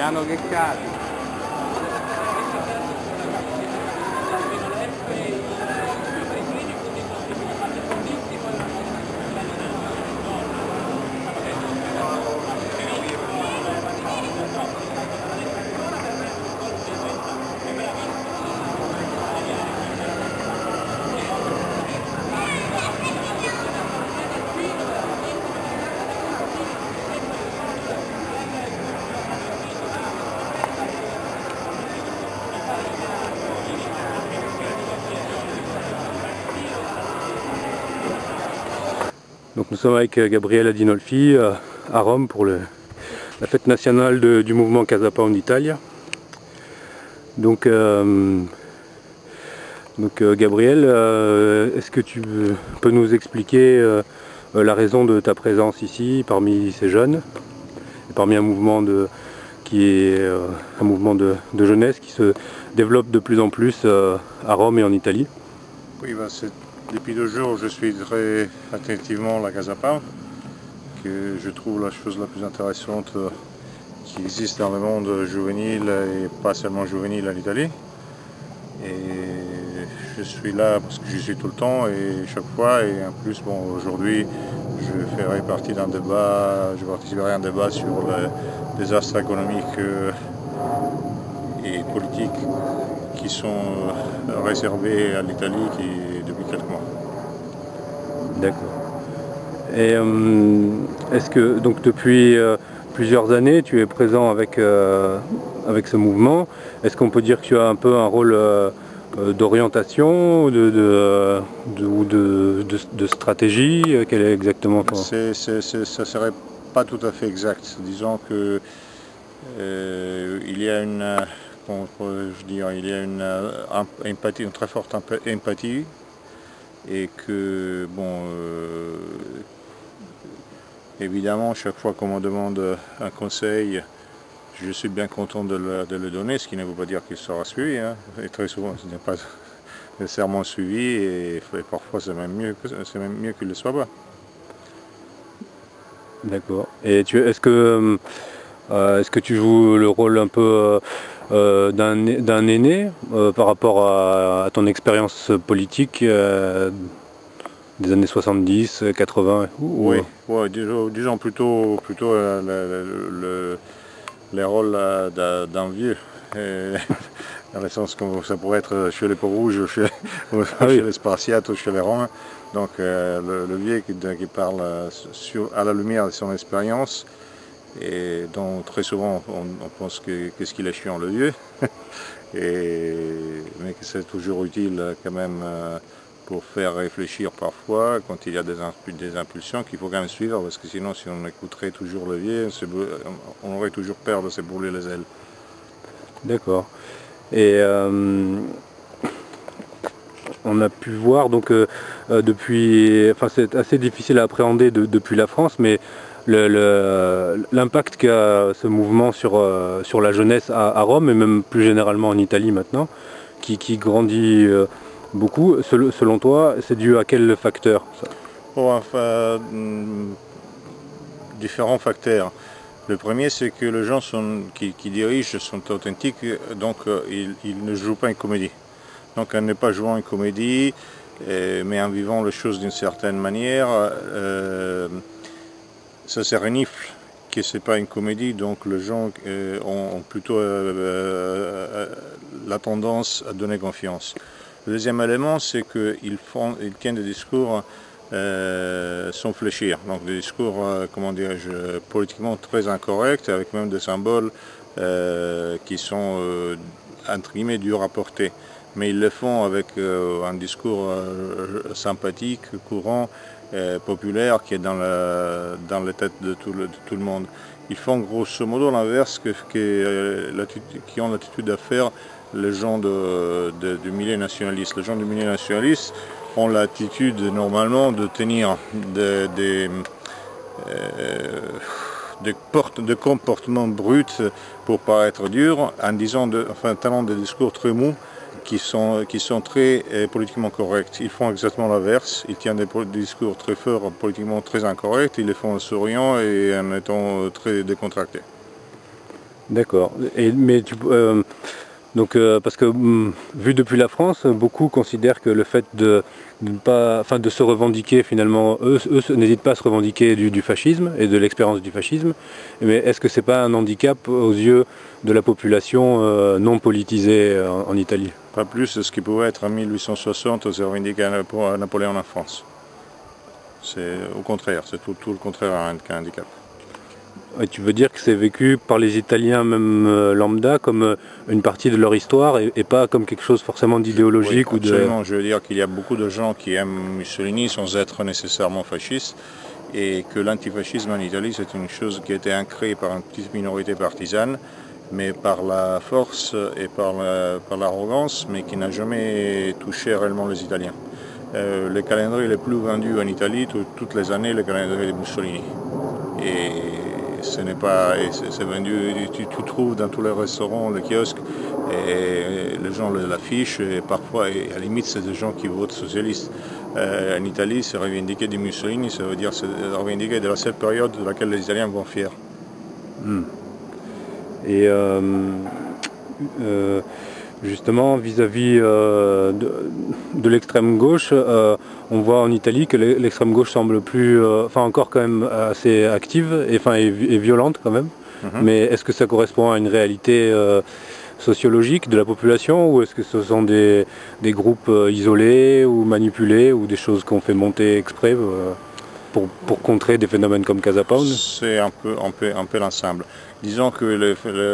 Piano che cadi. Donc nous sommes avec Gabriele Adinolfi à Rome pour la fête nationale du mouvement Casa Pound Italia. Donc Gabriele, est-ce que tu peux nous expliquer la raison de ta présence ici parmi ces jeunes, et parmi un mouvement qui est un mouvement de jeunesse qui se développe de plus en plus à Rome et en Italie? Oui, depuis 2 jours, je suis très attentivement la Casa Pound, que je trouve la chose la plus intéressante qui existe dans le monde juvénile et pas seulement juvénile en Italie. Et je suis là parce que j'y suis tout le temps et chaque fois, et en plus, bon, aujourd'hui, je ferai partie d'un débat, je participerai à un débat sur les désastres économiques et politiques qui sont réservés à l'Italie depuis quelques mois. D'accord. Et est-ce que donc depuis plusieurs années tu es présent avec ce mouvement? Est-ce qu'on peut dire que tu as un peu un rôle d'orientation ou de stratégie? Quel est exactement ton... Ça ne serait pas tout à fait exact. Disons que il y a une, comment pourrais-je dire, il y a une empathie, une très forte empathie, et que, bon, évidemment, chaque fois qu'on me demande un conseil, je suis bien content de le donner, ce qui ne veut pas dire qu'il sera suivi, hein. Et très souvent, ce n'est pas nécessairement suivi, et parfois c'est même mieux qu'il ne le soit pas. D'accord. Et est-ce que tu joues le rôle un peu d'un aîné par rapport à ton expérience politique des années 70, 80 Oui, ouais, disons plutôt les rôles d'un vieux, dans le sens que ça pourrait être chez les Peaux-Rouges, chez les Spartiates ou chez les Romains. Donc le vieux qui parle à la lumière de son expérience, et dont très souvent on pense qu'est-ce qu'il est chiant le vieux, mais que c'est toujours utile quand même pour faire réfléchir parfois quand il y a des impulsions qu'il faut quand même suivre, parce que sinon si on écouterait toujours le vieux, on aurait toujours peur de se brûler les ailes. D'accord. Et on a pu voir donc depuis, enfin c'est assez difficile à appréhender depuis la France, mais l'impact qu'a ce mouvement sur la jeunesse à Rome et même plus généralement en Italie maintenant, qui grandit beaucoup, selon toi, c'est dû à quel facteur ça? Bon, enfin, différents facteurs. Le premier, c'est que les gens qui dirigent sont authentiques, donc ils ne jouent pas une comédie. Donc en ne pas jouant une comédie, mais en vivant les choses d'une certaine manière, ça se renifle que ce n'est pas une comédie, donc les gens ont plutôt la tendance à donner confiance. Le deuxième élément, c'est qu'ils tiennent des discours sans fléchir, donc des discours, comment dirais-je, politiquement très incorrects, avec même des symboles qui sont, entre guillemets, durs à porter. Mais ils le font avec un discours sympathique, courant, populaire, qui est dans les têtes de tout le monde. Ils font grosso modo l'inverse qui ont l'attitude à faire les gens du milieu nationaliste. Les gens du milieu nationaliste ont l'attitude normalement de tenir des comportements bruts pour paraître durs, en disant tenant des discours très mous qui sont très politiquement corrects. Ils font exactement l'inverse, ils tiennent des discours très forts, politiquement très incorrects, ils les font en souriant et en étant très décontractés. D'accord. Mais donc, parce que vu depuis la France, beaucoup considèrent que le fait de ne pas, enfin, de se revendiquer finalement, eux n'hésitent pas à se revendiquer du fascisme et de l'expérience du fascisme. Mais est-ce que c'est pas un handicap aux yeux de la population non politisée en Italie? Pas plus de ce qui pouvait être en 1860 aux revendiqués à Napoléon en France. C'est au contraire, c'est tout le contraire qu'un handicap. Et tu veux dire que c'est vécu par les Italiens même lambda comme une partie de leur histoire et pas comme quelque chose forcément d'idéologique oui, ou de... absolument, je veux dire qu'il y a beaucoup de gens qui aiment Mussolini sans être nécessairement fascistes et que l'antifascisme en Italie c'est une chose qui a été ancrée par une petite minorité partisane mais par la force et par l'arrogance mais qui n'a jamais touché réellement les Italiens. Le calendrier le plus vendu en Italie toutes les années, le calendrier de Mussolini. Et ce n'est pas, c'est vendu, tu trouves dans tous les restaurants, les kiosques, et les gens l'affichent, et parfois, et à la limite, c'est des gens qui votent socialistes. En Italie, c'est revendiquer du Mussolini, ça veut dire c'est revendiquer de la seule période de laquelle les Italiens vont fiers. Et justement, vis-à-vis de l'extrême gauche, on voit en Italie que l'extrême gauche semble plus, enfin encore quand même assez active et violente quand même. Mais est-ce que ça correspond à une réalité sociologique de la population ou est-ce que ce sont des groupes isolés ou manipulés ou des choses qu'on fait monter exprès pour contrer des phénomènes comme Casa Pound? C'est un peu l'ensemble. Disons que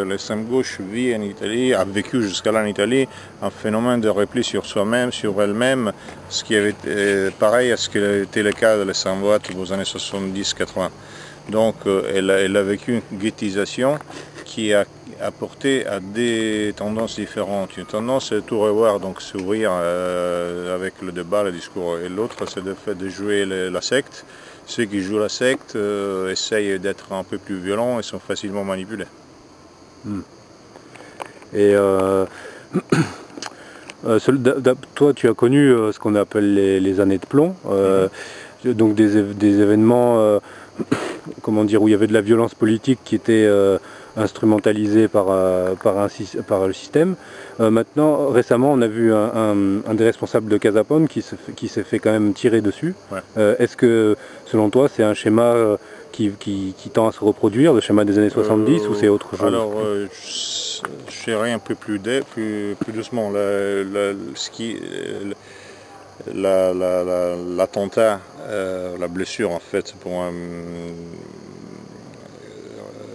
l'extrême gauche vit en Italie, a vécu jusqu'à là en Italie, un phénomène de repli sur soi-même, sur elle-même, ce qui avait pareil à ce qui était le cas de l'extrême droite aux années 70-80. Donc elle a vécu une ghettisation qui a apporté à des tendances différentes. Une tendance, c'est tout revoir, donc s'ouvrir avec le débat, le discours. Et l'autre, c'est le fait de jouer la secte. Ceux qui jouent la secte essayent d'être un peu plus violents et sont facilement manipulés. Et toi, tu as connu ce qu'on appelle les années de plomb, donc des événements, comment dire, où il y avait de la violence politique qui était instrumentalisée par le système. Maintenant, récemment, on a vu un des responsables de Casa Pound qui s'est fait quand même tirer dessus. Ouais. Est-ce que, selon toi, c'est un schéma qui tend à se reproduire, le schéma des années 70, ou c'est autre chose? Alors, je dirais un peu plus doucement. L'attentat, la blessure en fait pour un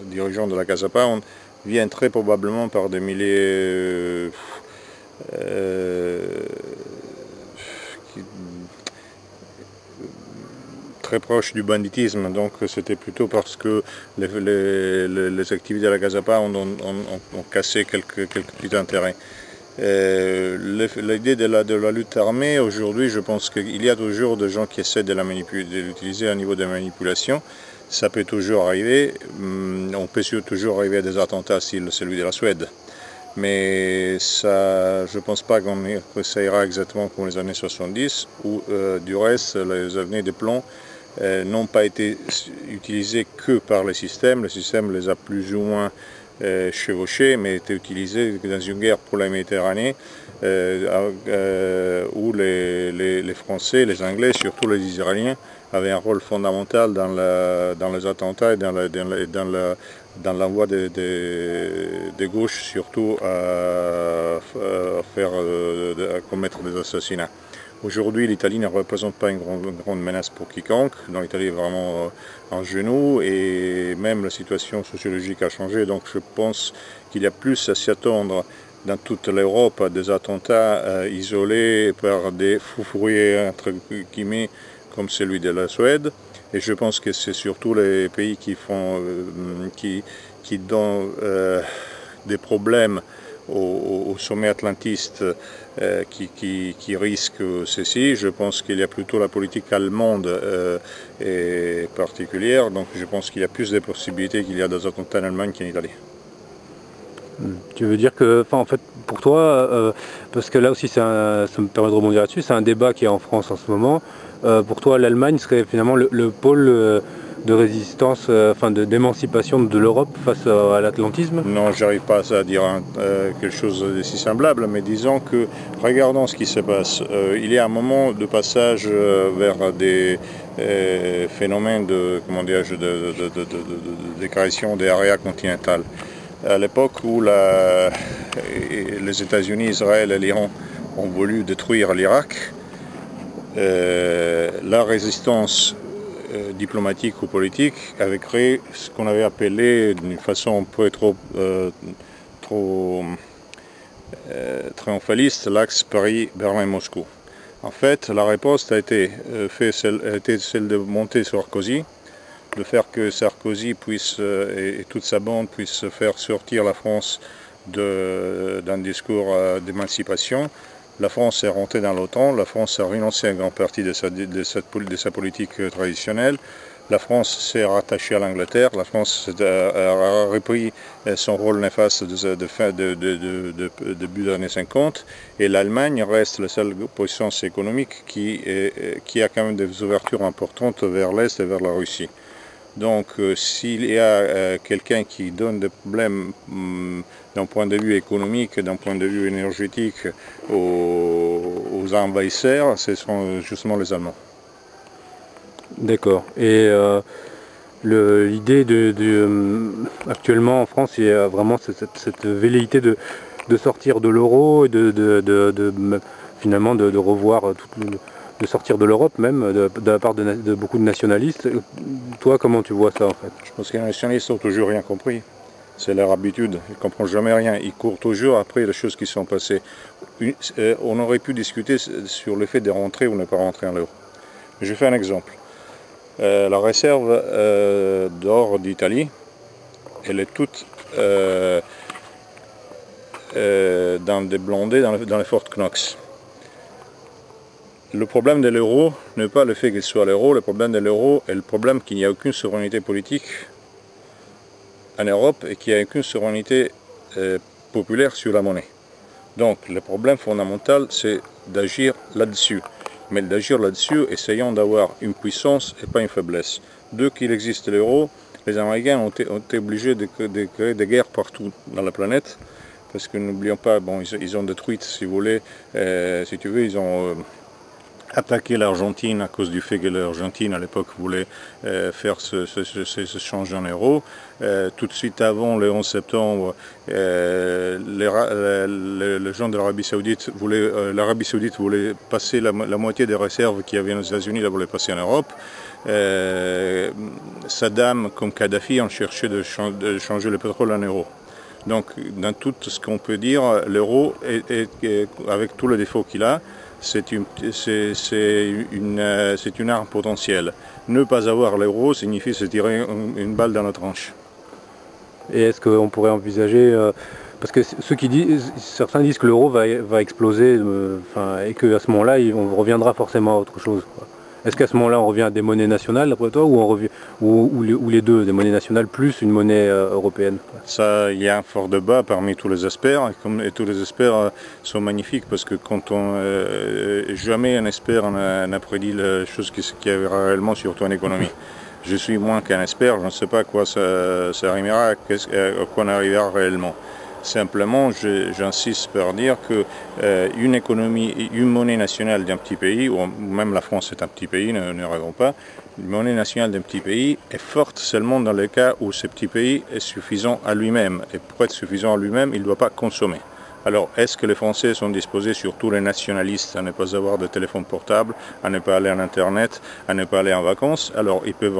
dirigeant de la Casa Pound vient très probablement par des milliers très proches du banditisme, donc c'était plutôt parce que les activités de la Casa Pound ont cassé quelques petits intérêts. L'idée de la lutte armée, aujourd'hui, je pense qu'il y a toujours des gens qui essaient de l'utiliser à niveau de manipulation. Ça peut toujours arriver. On peut toujours arriver à des attentats, celui de la Suède. Mais ça, je ne pense pas que ça ira exactement comme les années 70, où du reste, les années de plomb n'ont pas été utilisées que par le système. Le système les a plus ou moins chevauchés, mais étaient utilisés dans une guerre pour la Méditerranée, où les Français, les Anglais, surtout les Israéliens, avaient un rôle fondamental dans les attentats et dans l'envoi des gauches, surtout à commettre des assassinats. Aujourd'hui, l'Italie ne représente pas une grande menace pour quiconque. L'Italie est vraiment en genoux et même la situation sociologique a changé. Donc je pense qu'il y a plus à s'y attendre dans toute l'Europe à des attentats isolés par des fous furieux, entre guillemets, comme celui de la Suède. Et je pense que c'est surtout les pays qui donnent des problèmes au sommet atlantiste qui risque ceci. Je pense qu'il y a plutôt la politique allemande et particulière, donc je pense qu'il y a plus de possibilités qu'il y a des attentats en Allemagne qu'en Italie. Tu veux dire que, en fait, pour toi, parce que là aussi ça me permet de rebondir là-dessus, c'est un débat qui est en France en ce moment, pour toi l'Allemagne serait finalement le pôle de résistance, enfin d'émancipation de l'Europe face à l'atlantisme? Non, j'arrive pas à dire quelque chose de si semblable, mais disons que, regardons ce qui se passe. Il y a un moment de passage vers des phénomènes de, comment dire, de création des aréas continentales. À l'époque où les États-Unis, Israël et l'Iran ont voulu détruire l'Irak, la résistance diplomatique ou politique avait créé ce qu'on avait appelé d'une façon un peu trop triomphaliste l'axe Paris-Berlin-Moscou. En fait, la réponse a été celle de monter Sarkozy, de faire que Sarkozy puisse, et toute sa bande puisse faire sortir la France d'un discours d'émancipation. La France est rentrée dans l'OTAN, la France a renoncé à une grande partie de sa politique traditionnelle, la France s'est rattachée à l'Angleterre, la France a repris son rôle néfaste de début des années 50, et l'Allemagne reste la seule puissance économique qui a quand même des ouvertures importantes vers l'Est et vers la Russie. Donc s'il y a quelqu'un qui donne des problèmes d'un point de vue économique, d'un point de vue énergétique aux envahisseurs, ce sont justement les Allemands. D'accord. Et l'idée actuellement en France, il y a vraiment cette velléité de sortir de l'euro et finalement de revoir de sortir de l'Europe même, de la part de beaucoup de nationalistes. Toi, comment tu vois ça en fait? Je pense que les nationalistes n'ont toujours rien compris. C'est leur habitude, ils ne comprennent jamais rien. Ils courent toujours après les choses qui sont passées. On aurait pu discuter sur le fait de rentrer ou ne pas rentrer en l'euro. Je fais un exemple. La réserve d'or d'Italie, elle est toute dans des blindés dans les Fort Knox. Le problème de l'euro n'est pas le fait qu'il soit l'euro, le problème de l'euro est le problème qu'il n'y a aucune souveraineté politique en Europe et qu'il n'y a aucune souveraineté populaire sur la monnaie. Donc le problème fondamental c'est d'agir là-dessus. Mais d'agir là-dessus, essayons d'avoir une puissance et pas une faiblesse. Dès qu'il existe l'euro, les Américains ont été obligés de créer des guerres partout dans la planète. Parce que n'oublions pas, bon, ils ont détruit, si vous voulez, si tu veux, ils ont attaqué l'Argentine à cause du fait que l'Argentine à l'époque voulait faire ce change en euros. Tout de suite avant le 11 septembre, les gens de l'Arabie Saoudite voulaient passer la moitié des réserves qu'il y avait aux États-Unis, la voulaient passer en Europe. Saddam comme Kadhafi ont cherché de changer le pétrole en euros. Donc dans tout ce qu'on peut dire, l'euro, avec tous les défauts qu'il a, c'est une arme potentielle. Ne pas avoir l'euro signifie se tirer une balle dans la tranche. Et est-ce qu'on pourrait envisager, parce que certains disent que l'euro va exploser, et qu'à ce moment-là, on reviendra forcément à autre chose, quoi. Est-ce qu'à ce moment-là, on revient à des monnaies nationales, d'après toi, ou les deux, des monnaies nationales plus une monnaie européenne? Ça, il y a un fort débat parmi tous les experts, et tous les experts sont magnifiques, parce que jamais un expert n'a prédit les choses qui arrivera réellement, surtout en économie. Je suis moins qu'un expert, je ne sais pas à quoi ça arrivera, à quoi on arrivera réellement. Simplement, j'insiste par dire que une économie, une monnaie nationale d'un petit pays, ou même la France est un petit pays, ne rêvons pas, une monnaie nationale d'un petit pays est forte seulement dans le cas où ce petit pays est suffisant à lui-même. Et pour être suffisant à lui-même, il ne doit pas consommer. Alors, est-ce que les Français sont disposés, surtout les nationalistes, à ne pas avoir de téléphone portable, à ne pas aller en Internet, à ne pas aller en vacances? Alors, ils peuvent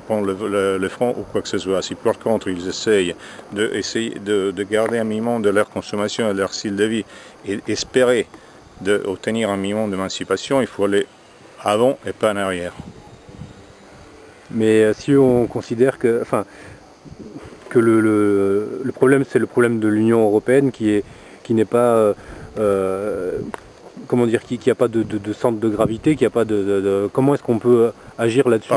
prendre le franc ou quoi que ce soit. Si par contre, ils essayent de garder un minimum de leur consommation et de leur style de vie et espérer d'obtenir un minimum d'émancipation, il faut aller avant et pas en arrière. Mais si on considère que le problème, c'est le problème de l'Union européenne qui n'est pas comment dire, qu'il n'y a pas de centre de gravité, qu'il n'y a pas comment est-ce qu'on peut agir là-dessus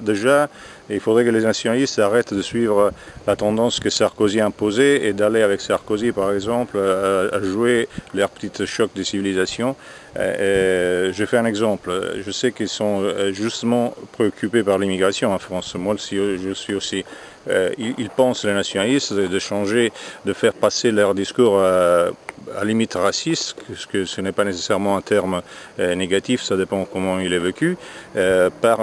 déjà, il faudrait que les nationalistes arrêtent de suivre la tendance que Sarkozy a imposée et d'aller avec Sarkozy, par exemple, à jouer leur petit choc de civilisation. Je fais un exemple. Je sais qu'ils sont justement préoccupés par l'immigration en France. Moi, je suis aussi. Ils pensent, les nationalistes, de changer, de faire passer leur discours à limite raciste, parce que ce n'est pas nécessairement un terme négatif, ça dépend comment il est vécu, par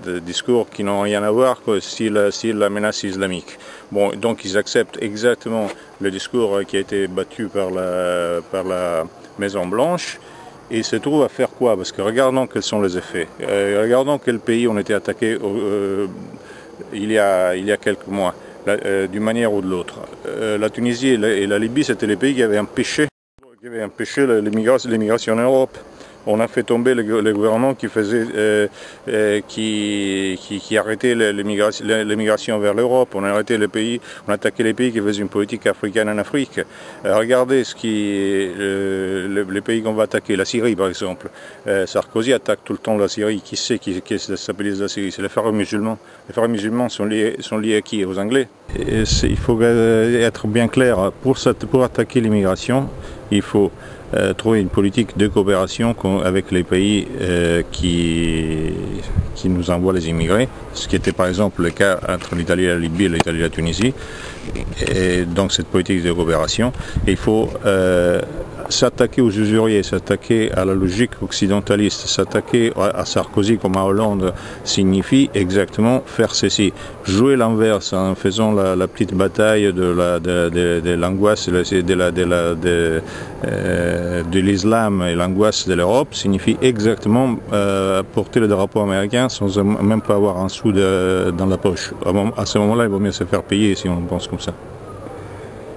des discours qui n'ont rien à voir style la menace islamique. Bon, donc ils acceptent exactement le discours qui a été battu par la Maison Blanche. Et ils se trouvent à faire quoi? Parce que regardons quels sont les effets. Regardons quel pays ont été attaqués il y a quelques mois, d'une manière ou de l'autre. La Tunisie et la Libye, c'était les pays qui avaient empêché l'immigration en Europe. On a fait tomber le gouvernement qui arrêtait l'immigration vers l'Europe. On a arrêté les pays, on a attaqué les pays qui faisaient une politique africaine en Afrique. Regardez les pays qu'on va attaquer, la Syrie par exemple. Sarkozy attaque tout le temps la Syrie. Qui sait qui stabilise la Syrie? C'est les frères musulmans. Les frères musulmans sont liés à qui? Aux Anglais. Il faut être bien clair. Pour attaquer l'immigration, il faut trouver une politique de coopération avec les pays qui nous envoient les immigrés, ce qui était par exemple le cas entre l'Italie et la Libye et l'Italie et la Tunisie. Et donc cette politique de coopération, il faut s'attaquer aux usuriers, s'attaquer à la logique occidentaliste, s'attaquer à Sarkozy comme à Hollande signifie exactement faire ceci. Jouer l'inverse en faisant la petite bataille de l'angoisse de l'islam et l'angoisse de l'Europe signifie exactement porter le drapeau américain sans même pas avoir un sou dans la poche. À ce moment-là, il vaut mieux se faire payer si on pense comme ça.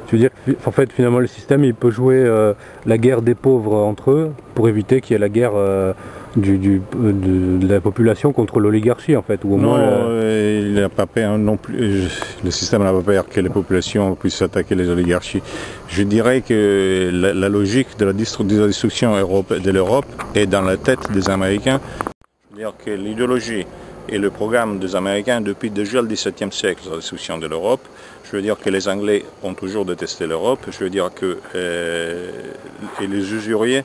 Tu veux dire qu'en fait, finalement, le système, il peut jouer la guerre des pauvres entre eux pour éviter qu'il y ait la guerre de la population contre l'oligarchie, en fait, ou au moins... il n'a pas peur non plus. Le système n'a pas peur que les populations puissent attaquer les oligarchies. Je dirais que la logique de la destruction de l'Europe est dans la tête des Américains. C'est-à-dire que l'idéologie et le programme des Américains depuis déjà le XVIIe siècle, la destruction de l'Europe. Je veux dire que les Anglais ont toujours détesté l'Europe. Je veux dire que les usuriers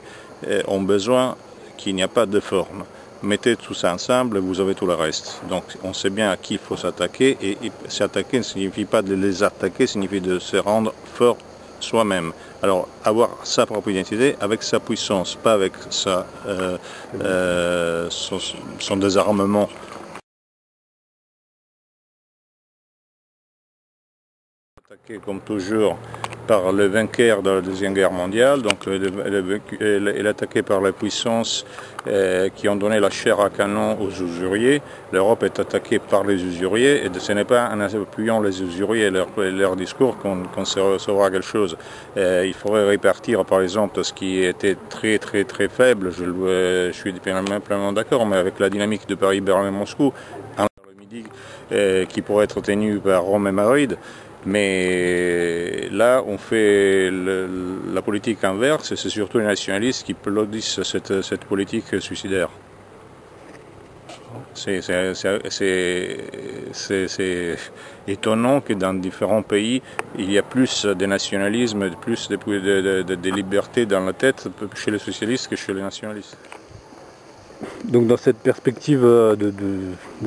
ont besoin qu'il n'y a pas de forme. Mettez tout ça ensemble et vous avez tout le reste. Donc on sait bien à qui il faut s'attaquer. Et s'attaquer ne signifie pas de les attaquer, signifie de se rendre fort soi-même. Alors avoir sa propre identité avec sa puissance, pas avec son désarmement. Attaqué comme toujours par le vainqueur de la Deuxième Guerre mondiale, donc il est attaqué par les puissances qui ont donné la chair à canon aux usuriers. L'Europe est attaquée par les usuriers et ce n'est pas en appuyant les usuriers et leur discours qu'on saura quelque chose. Il faudrait répartir par exemple ce qui était très faible, je suis pleinement d'accord, mais avec la dynamique de Paris, Berlin, Moscou, le midi qui pourrait être tenu par Rome et Madrid. Mais là, on fait la politique inverse et c'est surtout les nationalistes qui applaudissent cette politique suicidaire. C'est étonnant que dans différents pays, il y a plus de nationalisme, plus de liberté dans la tête chez les socialistes que chez les nationalistes. Donc dans cette perspective de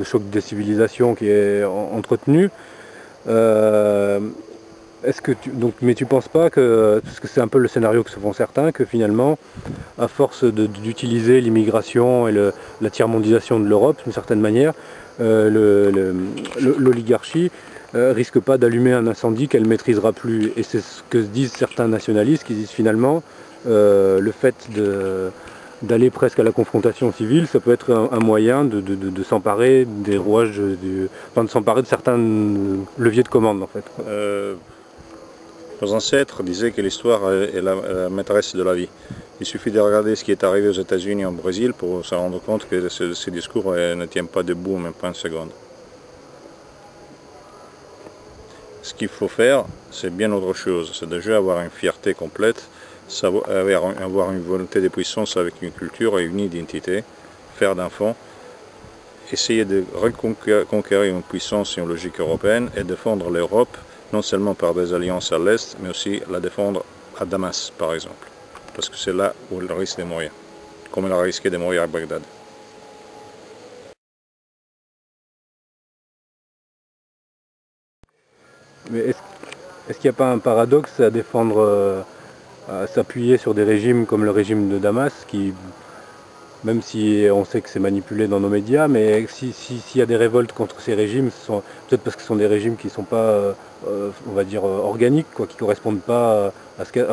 choc des civilisations qui est entretenue, mais tu penses pas que, parce que c'est un peu le scénario que se font certains, que finalement, à force d'utiliser l'immigration et la tiers-mondisation de l'Europe, d'une certaine manière, l'oligarchie risque pas d'allumer un incendie qu'elle ne maîtrisera plus. Et c'est ce que disent certains nationalistes, qui disent finalement le fait d'aller presque à la confrontation civile, ça peut être un moyen de s'emparer des rouages, de s'emparer de certains leviers de commande en fait. Nos ancêtres disaient que l'histoire est la maîtresse de la vie. Il suffit de regarder ce qui est arrivé aux États-Unis et au Brésil pour se rendre compte que ces discours ne tiennent pas debout, même pas une seconde. Ce qu'il faut faire, c'est bien autre chose. C'est déjà avoir une fierté complète avoir une volonté de puissance avec une culture et une identité, faire d'enfants, essayer de reconquérir une puissance et une logique européenne et défendre l'Europe, non seulement par des alliances à l'Est, mais aussi la défendre à Damas, par exemple. Parce que c'est là où elle risque de mourir, comme elle a risqué de mourir à Bagdad. Mais est-ce qu'il n'y a pas un paradoxe à défendre, à s'appuyer sur des régimes comme le régime de Damas, qui, même si on sait que c'est manipulé dans nos médias, mais s'il y a des révoltes contre ces régimes, peut-être parce que ce sont des régimes qui ne sont pas, on va dire, organiques, quoi, qui ne correspondent pas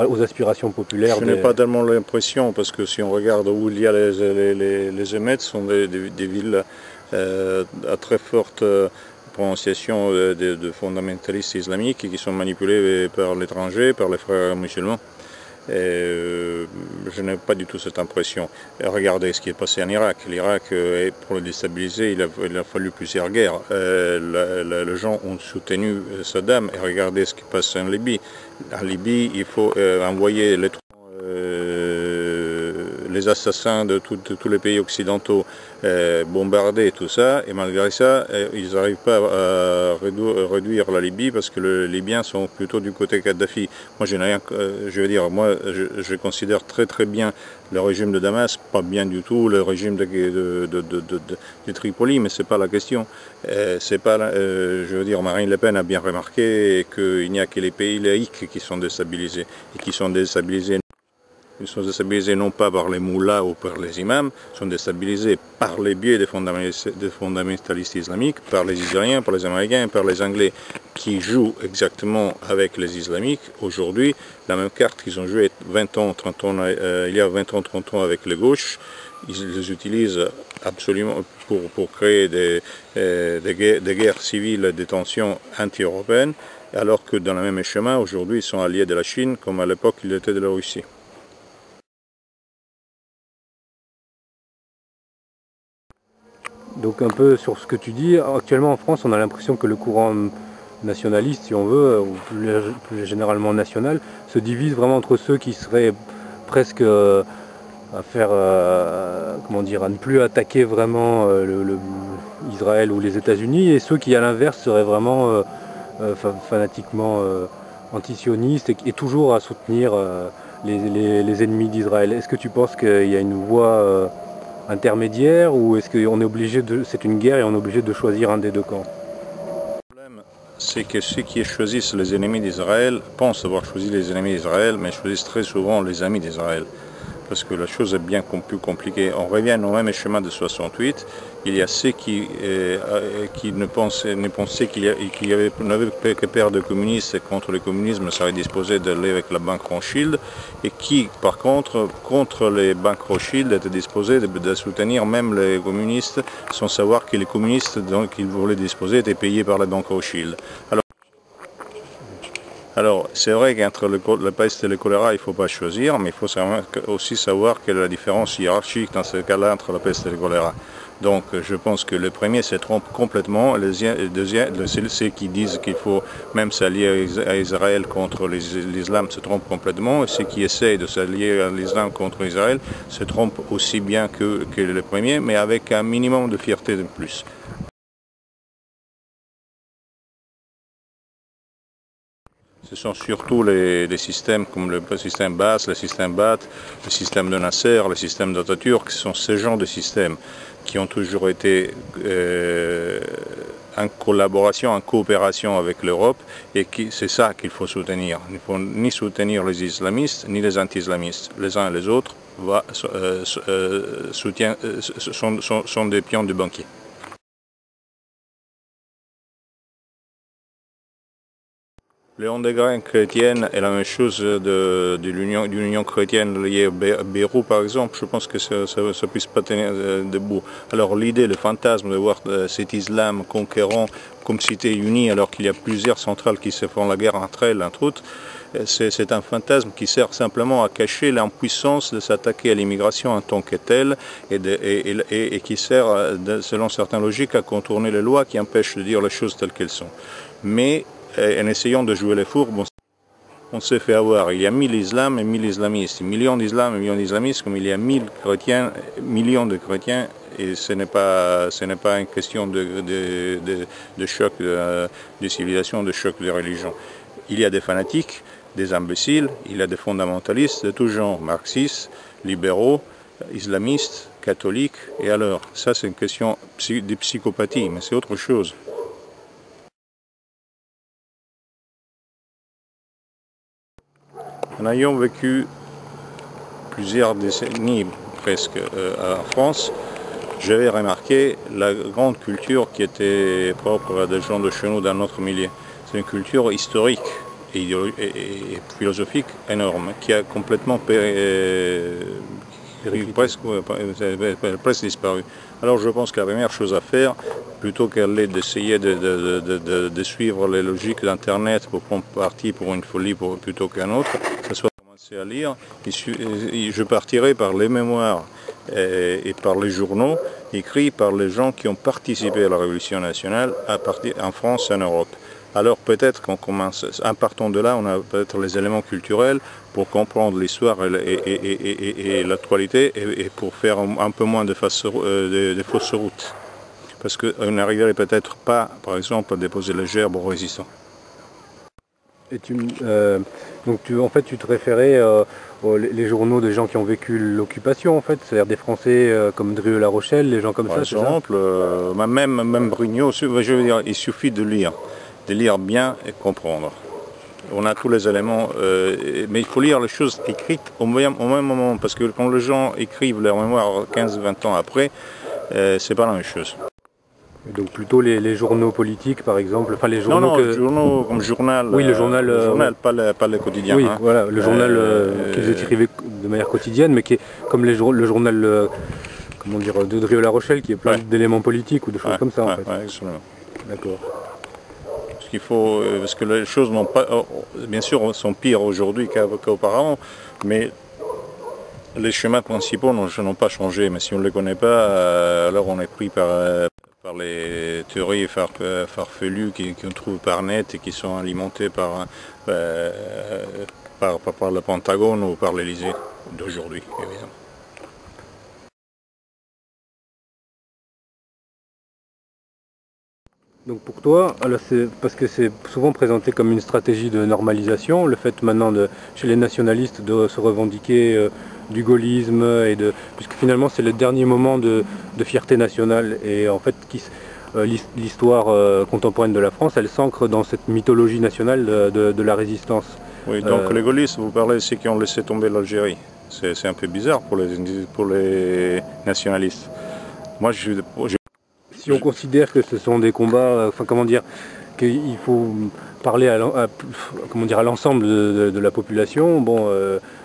aux aspirations populaires. Je n'ai pas tellement l'impression, parce que si on regarde où il y a les émeutes, ce sont des villes à très forte prononciation de fondamentalistes islamiques qui sont manipulés par l'étranger, par les frères musulmans. Je n'ai pas du tout cette impression. Regardez ce qui est passé en Irak. L'Irak, pour le déstabiliser, il a fallu plusieurs guerres. Les gens ont soutenu Saddam, et regardez ce qui passe en Libye. En Libye, il faut envoyer les assassins de tous les pays occidentaux, bombarder tout ça, et malgré ça, ils n'arrivent pas à réduire la Libye parce que les Libyens sont plutôt du côté Kadhafi. Moi, je considère très bien le régime de Damas, pas bien du tout le régime de Tripoli, mais c'est pas la question. Marine Le Pen a bien remarqué qu'il n'y a que les pays laïcs qui sont déstabilisés, et qui sont déstabilisés. Ils sont déstabilisés non pas par les moullas ou par les imams, ils sont déstabilisés par les biais des fondamentalistes islamiques, par les Israéliens, par les Américains, par les Anglais, qui jouent exactement avec les islamiques aujourd'hui la même carte qu'ils ont joué il y a 20 ans, 30 ans avec les gauches. Ils les utilisent absolument pour créer des guerres civiles, des tensions anti-européennes, alors que dans le même chemin, aujourd'hui, ils sont alliés de la Chine, comme à l'époque, ils étaient de la Russie. Donc un peu sur ce que tu dis, actuellement en France on a l'impression que le courant nationaliste, si on veut, ou plus généralement national, se divise vraiment entre ceux qui seraient presque à faire, comment dire, à ne plus attaquer vraiment Israël ou les États-Unis, et ceux qui à l'inverse seraient vraiment fanatiquement antisionistes et toujours à soutenir les ennemis d'Israël. Est-ce que tu penses qu'il y a une voie intermédiaire, ou est-ce qu'on est obligé c'est une guerre et on est obligé de choisir un des deux camps? Le problème, c'est que ceux qui choisissent les ennemis d'Israël pensent avoir choisi les ennemis d'Israël, mais choisissent très souvent les amis d'Israël. Parce que la chose est bien plus compliquée. On revient au même chemin de 68. Il y a ceux qui ne pensaient qu'il n'avait que peur de communistes, et contre le communisme, ça serait disposé d'aller avec la banque Rothschild, et qui, par contre les banques Rothschild, étaient disposés de soutenir même les communistes, sans savoir que les communistes dont ils voulaient disposer étaient payés par la banque Rothschild. Alors, c'est vrai qu'entre la peste et le choléra, il ne faut pas choisir, mais il faut aussi savoir quelle est la différence hiérarchique dans ce cas-là entre la peste et le choléra. Donc, je pense que le premier se trompe complètement, le deuxième, ceux qui disent qu'il faut même s'allier à Israël contre l'islam se trompent complètement, et ceux qui essayent de s'allier à l'islam contre Israël se trompent aussi bien que le premier, mais avec un minimum de fierté de plus. Ce sont surtout les systèmes comme le système Baas, le système Baath, le système de Nasser, le système d'Atatürk, ce sont ces genres de systèmes qui ont toujours été en collaboration, en coopération avec l'Europe, et c'est ça qu'il faut soutenir. Il ne faut ni soutenir les islamistes ni les anti-islamistes. Les uns et les autres sont des pions du banquier. Léon Degrelle chrétienne est la même chose de l'Union chrétienne liée à Beyrouth, par exemple. Je pense que ça ne puisse pas tenir debout. Alors l'idée, le fantasme de voir cet islam conquérant comme cité unie, alors qu'il y a plusieurs centrales qui se font la guerre entre elles, entre autres, c'est un fantasme qui sert simplement à cacher l'impuissance de s'attaquer à l'immigration en tant que telle, et qui sert, selon certaines logiques, à contourner les lois qui empêchent de dire les choses telles qu'elles sont. Mais en essayant de jouer les fourbes, on s'est fait avoir. Il y a 1000 islams et 1000 islamistes, millions d'islam et millions d'islamistes, comme il y a 1000 chrétiens, millions de chrétiens, et ce n'est pas une question de choc de civilisation, de choc de religion. Il y a des fanatiques, des imbéciles, il y a des fondamentalistes de tout genre, marxistes, libéraux, islamistes, catholiques, et alors, ça c'est une question de psychopathie, mais c'est autre chose. En ayant vécu plusieurs décennies presque en France, j'avais remarqué la grande culture qui était propre à des gens de chez nous dans notre milieu. C'est une culture historique et philosophique énorme qui a complètement presque disparu. Alors je pense que la première chose à faire, plutôt qu'aller d'essayer de suivre les logiques d'Internet pour prendre parti pour une folie plutôt qu'un autre, ce soit commencer à lire, je partirai par les mémoires et par les journaux écrits par les gens qui ont participé à la Révolution nationale en France et en Europe. Alors peut-être qu'on commence, en partant de là, on a peut-être les éléments culturels pour comprendre l'histoire et l'actualité et pour faire un peu moins de fausses routes. Parce qu'on n'arriverait peut-être pas, par exemple, à déposer les gerbes aux résistants. Et en fait, tu te référais les journaux des gens qui ont vécu l'occupation, en fait, c'est-à-dire des Français comme Drieux-La Rochelle, les gens comme ça. Par exemple, même Brugnot, je veux dire, il suffit de lire bien et comprendre. On a tous les éléments, mais il faut lire les choses écrites au même moment, parce que quand les gens écrivent leur mémoire 15-20 ans après, c'est pas la même chose. Donc plutôt les journaux politiques, par exemple, enfin les journaux les journaux comme journal. Oui, le journal, pas les quotidiens. Oui, voilà, le journal qu'ils écrivaient de manière quotidienne, mais qui est comme le journal, comment dire, de Drieux-La Rochelle, qui est plein d'éléments politiques ou de choses comme ça, en fait. Ouais, absolument. D'accord. Parce que les choses n'ont pas, bien sûr, sont pires aujourd'hui qu'auparavant, mais les schémas principaux n'ont pas changé. Mais si on ne les connaît pas, alors on est pris par les théories farfelues qu'on trouve par net et qui sont alimentées par le Pentagone ou par l'Élysée d'aujourd'hui, évidemment. Donc pour toi, parce que c'est souvent présenté comme une stratégie de normalisation, le fait maintenant chez les nationalistes de se revendiquer du gaullisme, puisque finalement c'est le dernier moment de fierté nationale, et en fait l'histoire contemporaine de la France, elle s'ancre dans cette mythologie nationale de la résistance. Oui, donc les gaullistes, vous parlez de ceux qui ont laissé tomber l'Algérie. C'est un peu bizarre pour les nationalistes. Moi, si on considère que ce sont des combats, enfin comment dire, qu'il faut parler à l'ensemble de la population, bon,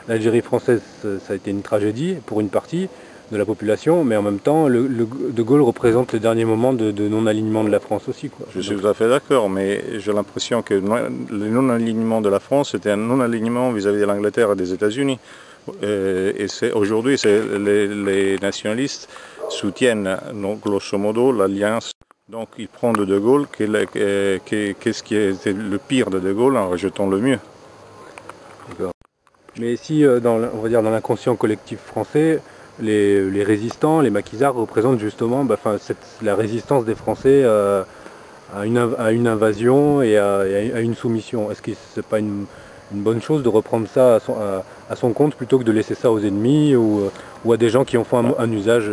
l'Algérie française, ça a été une tragédie pour une partie de la population, mais en même temps, De Gaulle représente le dernier moment de non-alignement de la France aussi, quoi. Je suis tout à fait d'accord, mais j'ai l'impression que le non-alignement de la France était un non-alignement vis-à-vis de l'Angleterre et des États-Unis. Et aujourd'hui, les nationalistes soutiennent donc, grosso modo l'alliance. Donc il prend de Gaulle qu'est-ce qui était le pire de Gaulle en rejetant le mieux. Mais si, on va dire dans l'inconscient collectif français, les résistants, les maquisards représentent justement la résistance des Français à une invasion et à une soumission. Est-ce que c'est pas une bonne chose de reprendre ça à son compte plutôt que de laisser ça aux ennemis ou à des gens qui en font un usage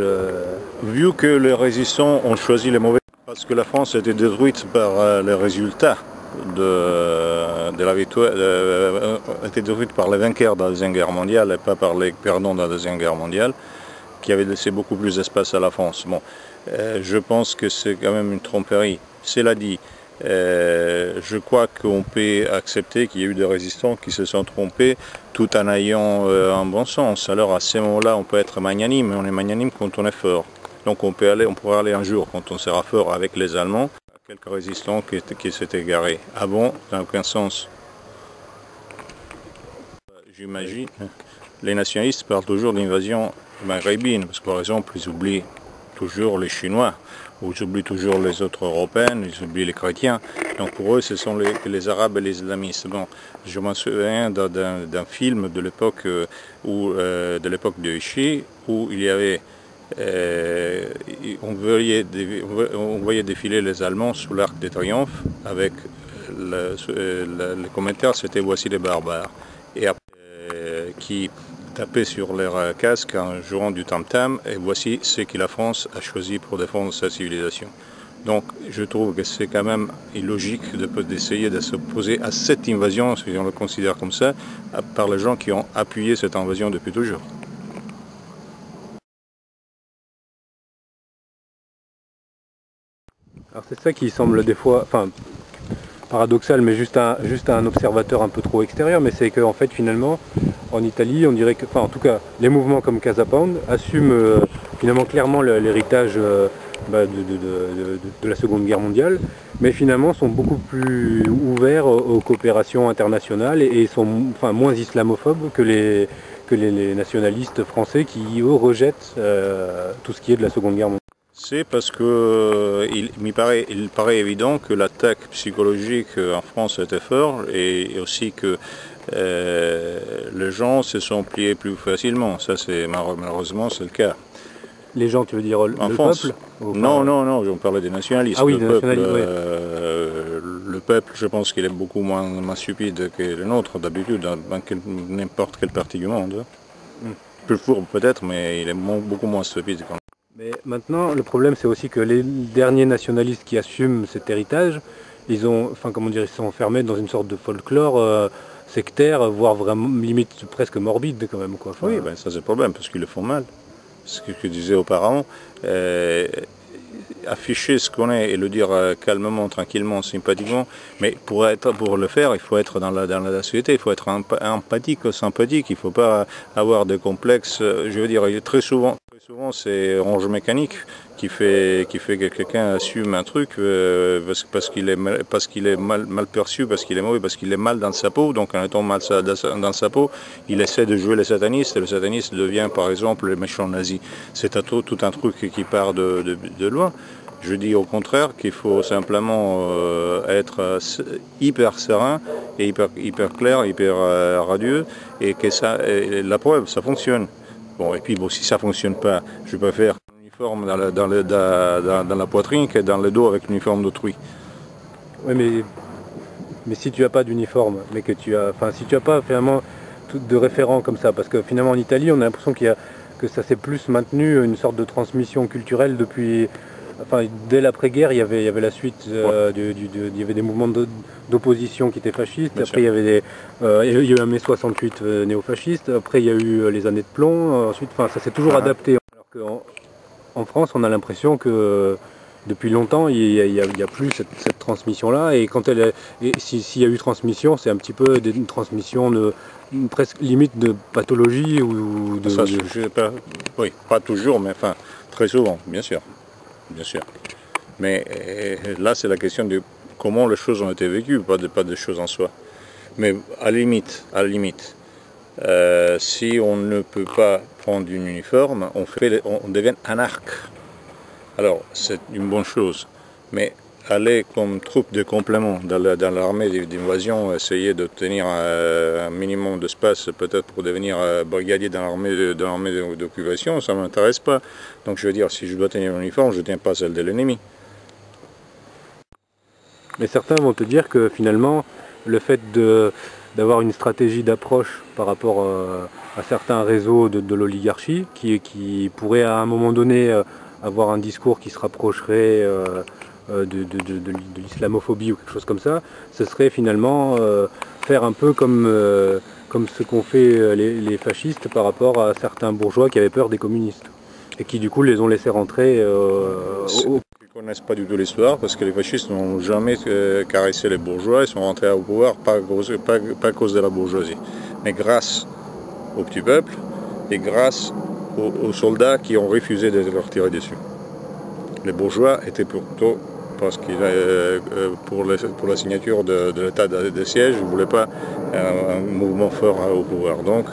Vu que les résistants ont choisi les mauvais, parce que la France a été détruite par les résultats de la victoire, a été détruite par les vainqueurs de la Deuxième Guerre mondiale et pas par les perdants de la Deuxième Guerre mondiale, qui avaient laissé beaucoup plus d'espace à la France. Bon, je pense que c'est quand même une tromperie. Cela dit, je crois qu'on peut accepter qu'il y a eu des résistants qui se sont trompés tout en ayant un bon sens. Alors à ce moment-là, on peut être magnanime, mais on est magnanime quand on est fort. Donc on pourrait aller un jour, quand on sera fort avec les Allemands, à quelques résistants qui s'étaient égarés. Ah bon, ça n'a aucun sens. J'imagine, les nationalistes parlent toujours d'invasion maghrébine, parce que par exemple, ils oublient toujours les Chinois, ou ils oublient toujours les autres Européens, ils oublient les chrétiens. Donc pour eux, ce sont les Arabes et les islamistes. Bon, je me souviens d'un film de l'époque de Vichy, où il y avait on voyait défiler les Allemands sous l'Arc de Triomphe avec le commentaire, c'était voici les barbares, et après, qui tapaient sur leurs casques en jouant du tam-tam, et voici ce que la France a choisi pour défendre sa civilisation. Donc je trouve que c'est quand même illogique d'essayer de s'opposer à cette invasion, si on le considère comme ça, par les gens qui ont appuyé cette invasion depuis toujours. Alors c'est ça qui semble des fois, enfin paradoxal, mais juste à un observateur un peu trop extérieur, mais c'est qu'en fait finalement en Italie on dirait que, enfin en tout cas les mouvements comme Casa Pound assument finalement clairement l'héritage de la Seconde Guerre mondiale, mais finalement sont beaucoup plus ouverts aux coopérations internationales et sont moins islamophobes que les nationalistes français qui eux rejettent tout ce qui est de la Seconde Guerre mondiale. C'est parce que il paraît évident que l'attaque psychologique en France était forte et aussi que les gens se sont pliés plus facilement. Ça, malheureusement, c'est le cas. Les gens, tu veux dire en le France? Peuple? Non, on parlait des nationalistes. Ah oui, le peuple, je pense qu'il est beaucoup moins stupide que le nôtre d'habitude, dans n'importe quelle partie du monde. Plus fourbe peut-être, mais il est beaucoup moins stupide quand même. Mais maintenant, le problème, c'est aussi que les derniers nationalistes qui assument cet héritage, ils sont enfermés dans une sorte de folklore sectaire, voire vraiment limite presque morbide quand même, quoi. Enfin, oui, ben, ça c'est le problème, parce qu'ils le font mal. Ce que je disais auparavant, afficher ce qu'on est et le dire calmement, tranquillement, sympathiquement, mais pour le faire, il faut être dans la société, il faut être empathique, sympathique, il ne faut pas avoir de complexes. Je veux dire, très souvent c'est Orange Mécanique qui fait que quelqu'un assume un truc parce qu'il est mal perçu, parce qu'il est mauvais, parce qu'il est mal dans sa peau. Donc en étant mal dans sa peau, il essaie de jouer les satanistes, et le sataniste devient par exemple le méchant nazi. C'est tout un truc qui part de loin. Je dis au contraire qu'il faut simplement être hyper serein et hyper clair, hyper radieux, et que la preuve, ça fonctionne. Bon, et puis bon, si ça ne fonctionne pas, je vais pas faire un uniforme dans la poitrine que dans le dos avec l'uniforme d'autrui. Oui, mais si tu n'as pas d'uniforme, mais que si tu n'as pas finalement de référent comme ça, parce que finalement en Italie, on a l'impression que ça s'est plus maintenu, une sorte de transmission culturelle depuis. Enfin, dès l'après-guerre, il y avait la suite, il y avait des mouvements d'opposition qui étaient fascistes. Bien après, il y a eu un mai 68 néo-fasciste. Après, il y a eu les années de plomb. Ensuite, ça s'est toujours adapté. Alors qu'en France, on a l'impression que depuis longtemps, il y a plus cette transmission-là. Et quand s'il y a eu transmission, c'est un petit peu une transmission presque limite de pathologie ou de. Oui, pas toujours, mais enfin très souvent, bien sûr. Bien sûr. Mais là, c'est la question de comment les choses ont été vécues, pas des choses en soi. Mais à la limite, si on ne peut pas prendre un uniforme, on devient anarque. Alors, c'est une bonne chose. Mais aller comme troupe de complément dans l'armée d'invasion, essayer d'obtenir un minimum d'espace, peut-être pour devenir brigadier dans l'armée d'occupation, ça ne m'intéresse pas. Donc je veux dire, si je dois tenir un uniforme, je ne tiens pas celle de l'ennemi. Mais certains vont te dire que finalement, le fait d'avoir une stratégie d'approche par rapport à certains réseaux de l'oligarchie, qui pourrait à un moment donné avoir un discours qui se rapprocherait de l'islamophobie ou quelque chose comme ça, ce serait finalement faire un peu comme ce qu'ont fait les fascistes par rapport à certains bourgeois qui avaient peur des communistes et qui du coup les ont laissés rentrer Ils ne connaissent pas du tout l'histoire parce que les fascistes n'ont jamais caressé les bourgeois, ils sont rentrés au pouvoir pas à cause de la bourgeoisie, mais grâce au petit peuple et grâce aux soldats qui ont refusé de leur tirer dessus. Les bourgeois étaient plutôt parce que pour la signature de l'état de siège, ils ne voulaient pas un mouvement fort au pouvoir. Donc,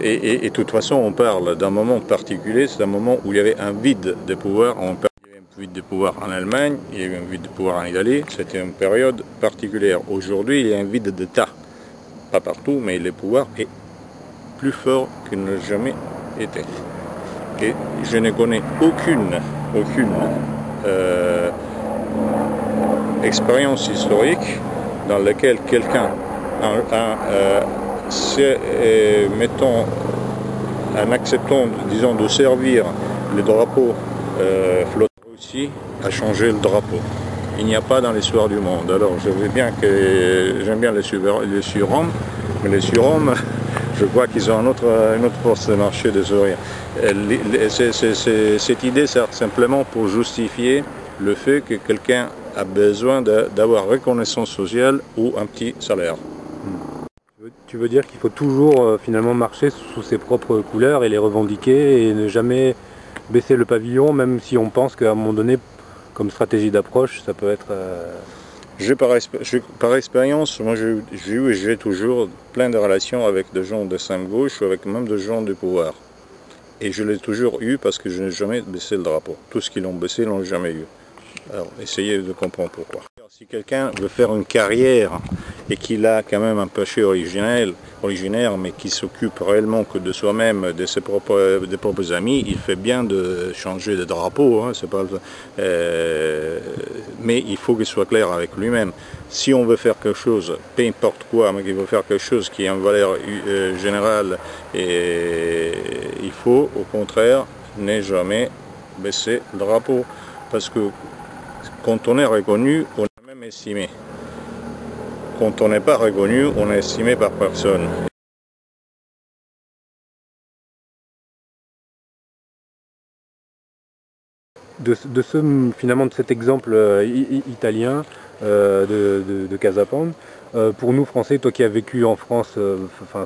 Et de toute façon, on parle d'un moment particulier, c'est un moment où il y avait un vide de pouvoir. Il y avait un vide de pouvoir en Allemagne, il y avait un vide de pouvoir en Italie, c'était une période particulière. Aujourd'hui, il y a un vide d'État. Pas partout, mais le pouvoir est plus fort qu'il n'a jamais été. Et je ne connais aucune expérience historique dans laquelle quelqu'un, mettons, en acceptant, disons, de servir le drapeau flottant aussi, a changé le drapeau. Il n'y a pas dans l'histoire du monde. Alors j'aime bien les surhommes, mais les surhommes, je crois qu'ils ont une autre force de marché de sourire. Cette idée sert simplement pour justifier le fait que quelqu'un a besoin d'avoir reconnaissance sociale ou un petit salaire. Tu veux dire qu'il faut toujours finalement marcher sous ses propres couleurs et les revendiquer et ne jamais baisser le pavillon, même si on pense qu'à un moment donné, comme stratégie d'approche, ça peut être... Par expérience, moi j'ai eu et j'ai toujours plein de relations avec des gens d'extrême gauche ou avec même des gens du pouvoir. Et je l'ai toujours eu parce que je n'ai jamais baissé le drapeau. Tout ce qu'ils l'ont baissé, ils ne l'ont jamais eu. Alors essayez de comprendre pourquoi. Si quelqu'un veut faire une carrière et qu'il a quand même un péché originaire, mais qui s'occupe réellement que de soi-même, de ses propres amis, il fait bien de changer de drapeau. Hein, c'est pas, mais il faut qu'il soit clair avec lui-même. Si on veut faire quelque chose, peu importe quoi, mais qu'il veut faire quelque chose qui a une valeur générale, et il faut au contraire ne jamais baisser le drapeau. Parce que quand on est reconnu, on est même estimé. Quand on n'est pas reconnu, on est estimé par personne. Finalement de cet exemple italien de Casa Pound, pour nous Français, toi qui as vécu en France,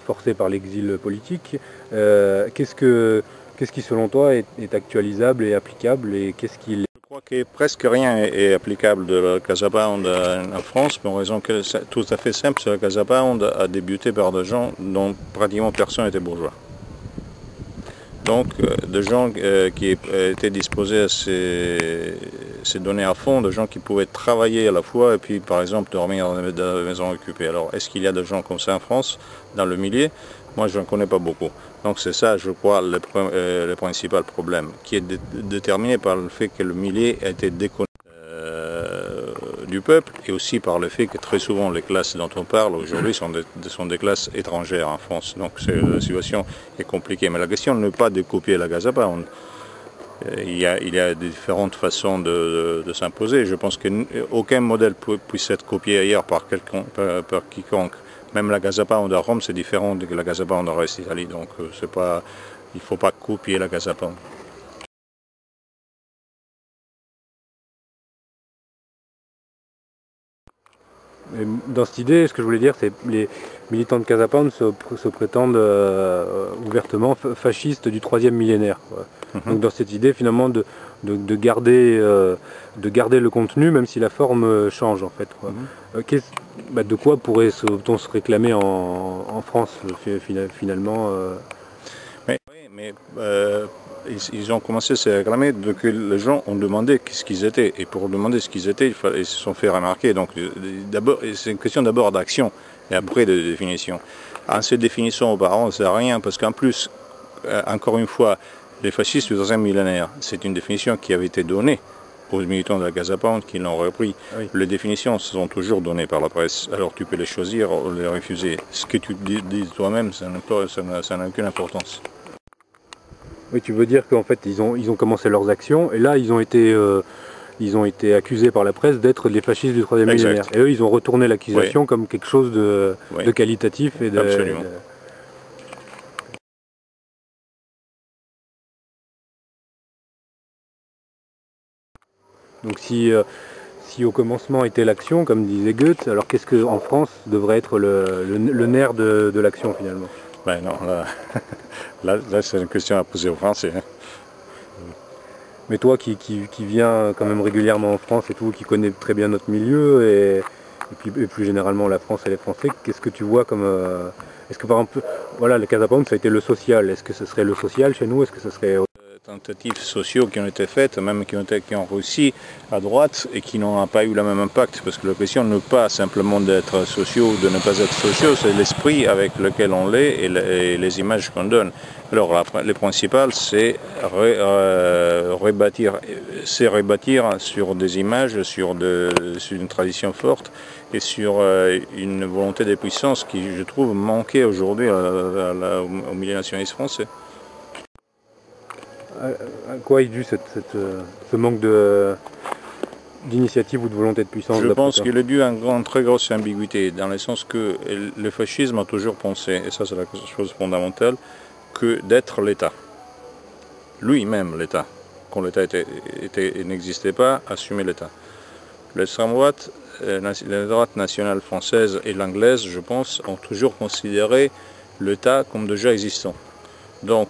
forcé par l'exil politique, qu'est-ce qui selon toi est actualisable et applicable et qu'est-ce qui... Je crois que presque rien est applicable de la Casa Pound en France, pour une raison tout à fait simple, c'est que la Casa Pound a débuté par des gens dont pratiquement personne n'était bourgeois. Donc des gens qui étaient disposés à se donner à fond, des gens qui pouvaient travailler à la fois et puis par exemple dormir dans des maisons occupées. Alors est-ce qu'il y a des gens comme ça en France, dans le milieu? Moi je n'en connais pas beaucoup. Donc c'est ça, je crois, le principal problème, qui est déterminé par le fait que le milieu a été déconnecté du peuple et aussi par le fait que très souvent les classes dont on parle aujourd'hui sont des classes étrangères en France. Donc la situation est compliquée. Mais la question n'est pas de copier la Casa Pound. Il y a différentes façons de s'imposer. Je pense qu'aucun modèle puisse être copié ailleurs par quiconque. Même la Casa Pound à Rome, c'est différent de la Casa Pound en reste d'Italie. Donc il ne faut pas copier la Casa Pound. Dans cette idée, ce que je voulais dire, c'est que les militants de Casa Pound se prétendent ouvertement fascistes du 3e millénaire. Donc dans cette idée finalement de garder le contenu, même si la forme change en fait. De quoi pourrait-on se réclamer en France finalement Ils ont commencé à se réclamer de que les gens ont demandé ce qu'ils étaient. Et pour demander ce qu'ils étaient, ils se sont fait remarquer. Donc d'abord, c'est une question d'abord d'action et après de définition. En se définissant auparavant, on ne sert à rien parce qu'en plus, encore une fois, les fascistes du 3e millénaire, c'est une définition qui avait été donnée aux militants de la Casa Pound qui l'ont repris. Oui. Les définitions sont toujours données par la presse, alors tu peux les choisir ou les refuser. Ce que tu dis toi-même, ça n'a aucune importance. Oui, tu veux dire qu'en fait ils ont commencé leurs actions et là ils ont été accusés par la presse d'être les fascistes du 3e millénaire. Et eux ils ont retourné l'accusation comme quelque chose de qualitatif et de... Absolument. Donc si au commencement était l'action, comme disait Goethe, alors qu'est-ce qu'en France devrait être le nerf de l'action finalement? Ben non, là c'est une question à poser aux Français. Hein. Mais toi qui viens quand même régulièrement en France et tout, qui connais très bien notre milieu, et plus généralement la France et les Français, qu'est-ce que tu vois comme... est-ce que par exemple, voilà, le Casa Pound, ça a été le social. Est-ce que ce serait le social chez nous? Est-ce que ce serait... Tentatives sociaux qui ont été faites, même qui ont réussi à droite et qui n'ont pas eu le même impact, parce que la question n'est pas simplement d'être sociaux ou de ne pas être sociaux, c'est l'esprit avec lequel on l'est et les images qu'on donne. Alors le principal, c'est rebâtir sur des images, sur une tradition forte et sur une volonté de puissance qui, je trouve, manquait aujourd'hui au milieu nationaliste français. À quoi est dû ce manque d'initiative ou de volonté de puissance? Je pense qu'il est dû à une très grosse ambiguïté, dans le sens que le fascisme a toujours pensé, et ça c'est la chose fondamentale, que d'être l'État. Lui-même l'État. Quand l'État n'existait pas, assumer l'État. L'extrême droite, la droite nationale française et l'anglaise, je pense, ont toujours considéré l'État comme déjà existant. Donc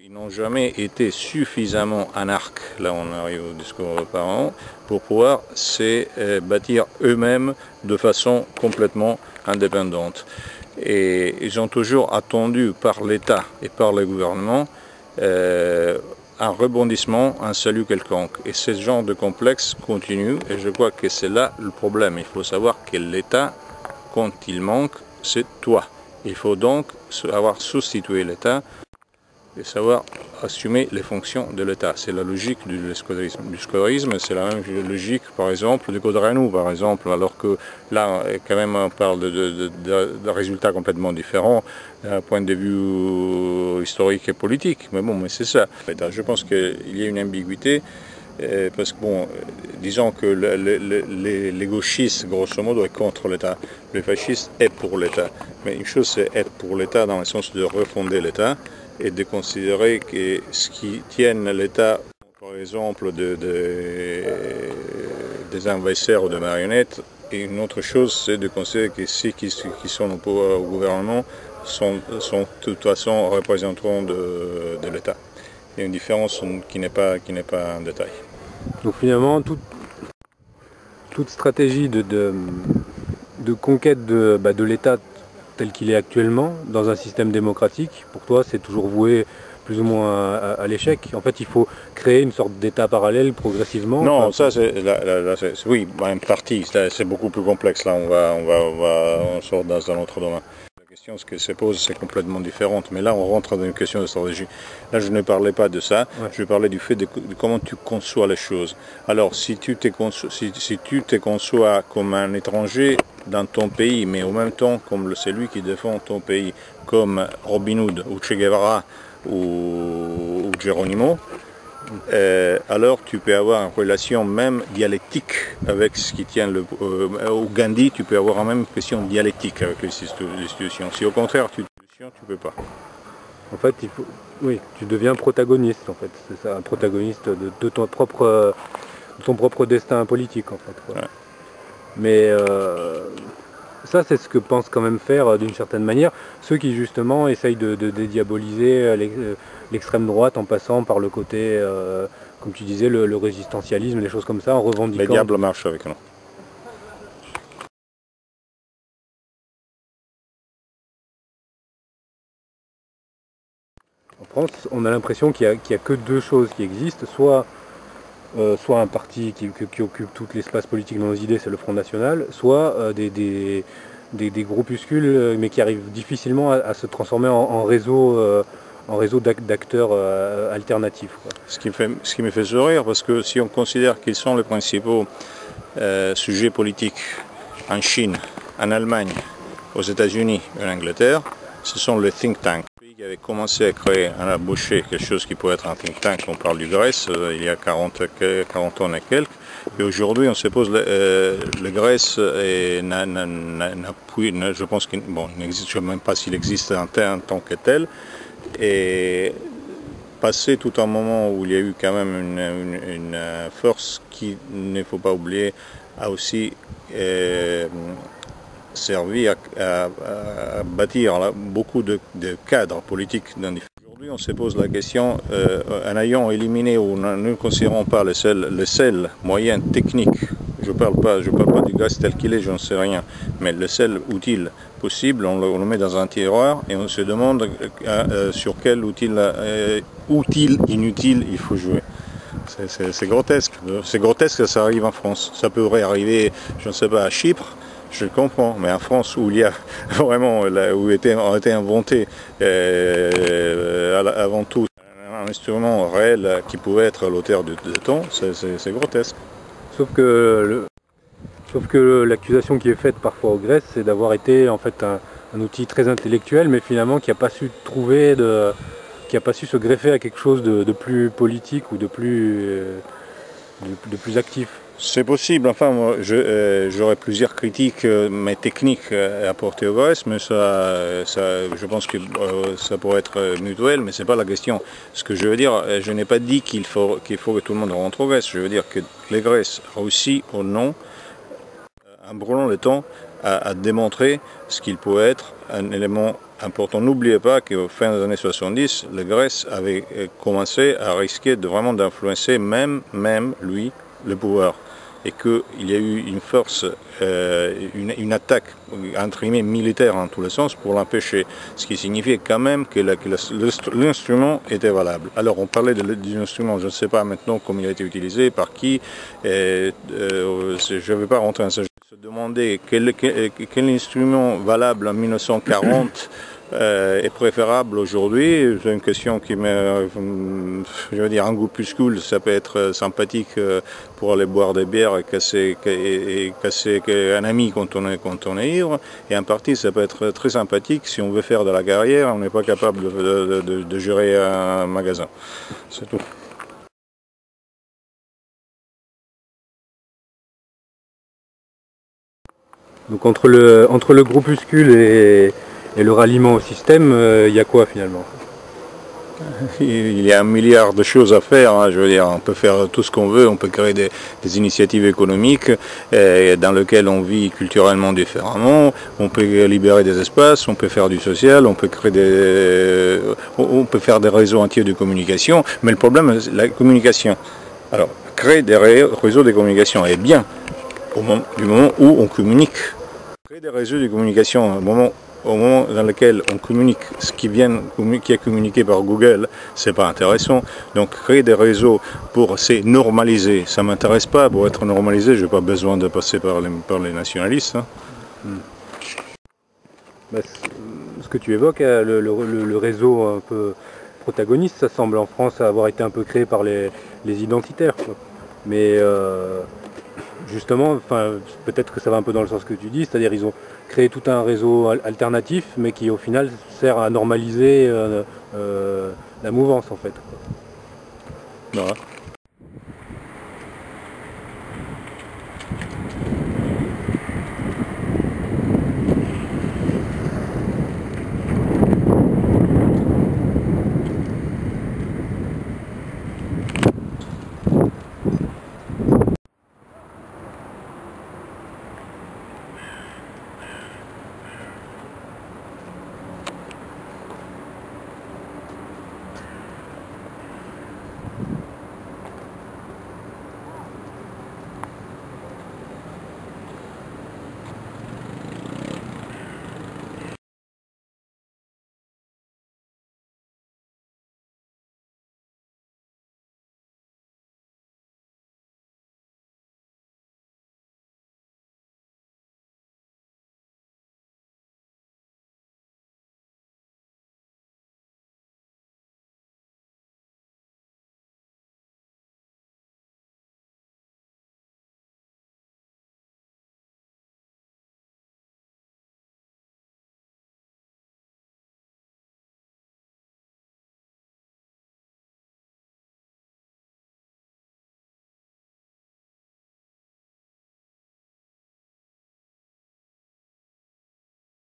ils n'ont jamais été suffisamment anarches, là on arrive au discours de parents, pour pouvoir se bâtir eux-mêmes de façon complètement indépendante. Et ils ont toujours attendu par l'État et par le gouvernement un rebondissement, un salut quelconque. Et ce genre de complexe continue, et je crois que c'est là le problème. Il faut savoir que l'État, quand il manque, c'est toi. Il faut donc avoir substitué l'État et savoir assumer les fonctions de l'État. C'est la logique du scoderisme, c'est la même logique, par exemple, du Codreanu, par exemple, alors que là, quand même, on parle de résultats complètement différents d'un point de vue historique et politique. Mais bon, mais c'est ça. Je pense qu'il y a une ambiguïté, parce que, bon, disons que les gauchistes, grosso modo, est contre l'État. Les fascistes est pour l'État. Mais une chose, c'est être pour l'État dans le sens de refonder l'État, et de considérer que ce qui tienne l'État, par exemple, des investisseurs ou de marionnettes, et une autre chose, c'est de considérer que ceux qui sont au gouvernement sont de toute façon représentants de l'État. Il y a une différence qui n'est pas un détail. Donc finalement, toute stratégie de conquête de l'État tel qu'il est actuellement, dans un système démocratique, pour toi, c'est toujours voué plus ou moins à l'échec. En fait, il faut créer une sorte d'État parallèle progressivement. Non, enfin, ça, oui, une partie, c'est beaucoup plus complexe. Là, on sort dans un autre domaine. La question qui se pose, c'est complètement différente. Mais là, on rentre dans une question de stratégie. Là, je ne parlais pas de ça. Ouais. Je parlais du fait de comment tu conçois les choses. Alors, si tu te conçois comme un étranger dans ton pays, mais en même temps comme celui qui défend ton pays, comme Robin Hood ou Che Guevara ou Geronimo, alors tu peux avoir une relation même dialectique avec ce qui tient au Gandhi, tu peux avoir même une question dialectique avec les institutions. Si au contraire tu peux pas. En fait, oui, tu deviens protagoniste en fait, c'est ça, un protagoniste de ton propre destin politique en fait. Quoi. Ouais. Mais ça, c'est ce que pensent quand même faire d'une certaine manière ceux qui justement essayent de dédiaboliser l'extrême droite en passant par le côté, comme tu disais, le résistentialisme, les choses comme ça, en revendiquant... Les diables marchent avec nous. En France, on a l'impression qu'il n'y a que deux choses qui existent, soit un parti qui occupe tout l'espace politique dans nos idées, c'est le Front National, soit des groupuscules, mais qui arrivent difficilement à se transformer en réseau d'acteurs alternatifs. Quoi. Ce qui me fait sourire, parce que si on considère qu'ils sont les principaux sujets politiques en Chine, en Allemagne, aux États-Unis et en Angleterre, ce sont les think tanks. Qui avait commencé à créer, à embaucher quelque chose qui pourrait être un think tank, on parle du Grèce, il y a 40 ans et quelques, et aujourd'hui on se pose, le Grèce je pense qu'il n'existe, je ne sais même pas s'il existe en tant que tel, et passé tout un moment où il y a eu quand même une force qui, il ne faut pas oublier, a aussi servi à bâtir beaucoup de cadres politiques. Aujourd'hui, on se pose la question, en ayant éliminé ou ne considérant pas le seul moyen technique je parle pas du gaz tel qu'il est, j'en sais rien. Mais le seul outil possible, on le met dans un tiroir et on se demande sur quel outil inutile il faut jouer. C'est grotesque. C'est grotesque que ça arrive en France. Ça pourrait arriver, je ne sais pas, à Chypre, je le comprends, mais en France où il y a vraiment, où ont été inventé avant tout un instrument réel qui pouvait être l'auteur de temps, c'est grotesque. Sauf que l'accusation qui est faite parfois aux Grèces, c'est d'avoir été en fait un outil très intellectuel, mais finalement qui n'a pas su trouver qui n'a pas su se greffer à quelque chose de plus politique ou de plus actif. C'est possible, enfin moi j'aurais plusieurs critiques mais techniques à apporter aux Grèces, mais je pense que ça pourrait être mutuel, mais c'est pas la question. Ce que je veux dire, je n'ai pas dit qu'il faut que tout le monde rentre aux Grèces, je veux dire que les Grèces réussissent au nom, en brûlant le temps, à démontrer ce qu'il pouvait être un élément important. N'oubliez pas qu'au fin des années 70, la Grèce avait commencé à risquer vraiment d'influencer même lui, le pouvoir. Et qu'il y a eu une force, une attaque, entre guillemets, militaire en tous les sens pour l'empêcher. Ce qui signifiait quand même que l'instrument était valable. Alors on parlait de l'instrument, je ne sais pas maintenant comment il a été utilisé, par qui, je ne vais pas rentrer dans ça. Se demander quel instrument valable en 1940 est préférable aujourd'hui, c'est une question qui me, je veux dire, un groupuscule, ça peut être sympathique pour aller boire des bières et casser un ami quand on est ivre, et un parti ça peut être très sympathique si on veut faire de la carrière, on n'est pas capable de gérer un magasin, c'est tout. Donc entre le groupuscule et le ralliement au système, il y a quoi finalement? Il y a un milliard de choses à faire, hein, je veux dire, on peut faire tout ce qu'on veut, on peut créer des initiatives économiques dans lesquelles on vit culturellement différemment, on peut libérer des espaces, on peut faire du social, on peut créer on peut faire des réseaux entiers de communication, mais le problème c'est la communication. Alors, créer des réseaux de communication est bien du moment où on communique. Créer des réseaux de communication au moment dans lequel on communique ce qui est communiqué par Google, c'est pas intéressant. Donc créer des réseaux pour se normaliser, ça m'intéresse pas. Pour être normalisé, j'ai pas besoin de passer par les nationalistes. Hein. Ce que tu évoques, le réseau un peu protagoniste, ça semble en France avoir été un peu créé par les identitaires, quoi. Mais justement, peut-être que ça va un peu dans le sens que tu dis, c'est-à-dire ils ont créé tout un réseau alternatif, mais qui au final sert à normaliser la mouvance en fait. Voilà.